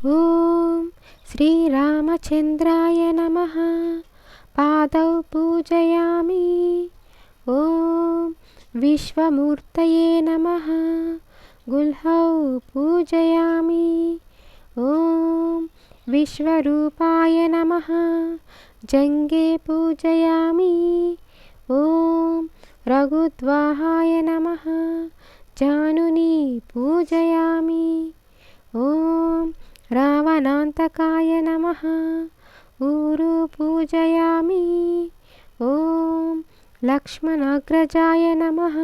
ॐ श्रीरामचन्द्राय नमः। पादौ पूजयामि। ॐ विश्वमूर्तये नमः। गुल्हौ पूजयामि। ॐ विश्वरूपाय नमः। जङ्गे पूजयामि। ॐ रघुद्वाहाय नमः। जानुनी पूजयामि। ॐ रावणान्तकाय नमः। ऊरु पूजयामि। ॐ लक्ष्मणाग्रजाय नमः।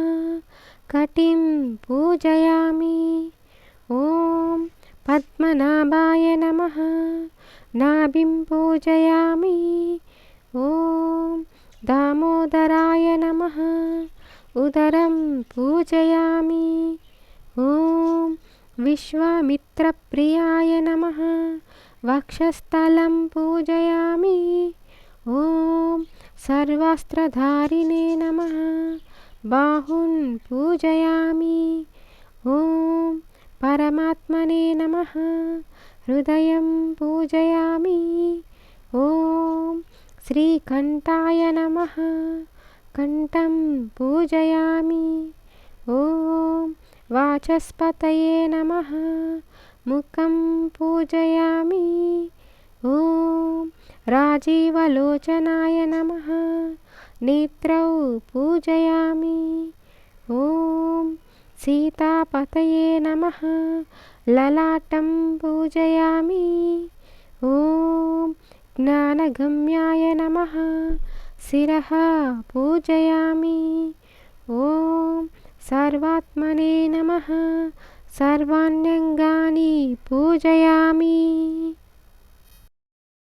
कटिं पूजयामि। ॐ पद्मनाभाय नमः। नाभिं पूजयामि। ॐ दामोदराय नमः। उदरं पूजयामि। ॐ विश्वामित्रप्रियाय नमः। वक्षस्थलं पूजयामि। ॐ सर्वास्त्रधारिणे नमः। बाहुं पूजयामि। ॐ परमात्मने नमः। हृदयं पूजयामि। ॐ श्रीकण्ठाय नमः। कण्ठं पूजयामि। ॐ वाचस्पतये नमः। मुखं पूजयामि। ॐ राजीवलोचनाय नमः। नेत्रौ पूजयामि। ॐ सीतापतये नमः। ललाटं पूजयामि। ॐ ज्ञानगम्याय नमः। शिरः पूजयामि। ॐ सर्वात्मने नमः। सर्वाण्यङ्गानि पूजयामि।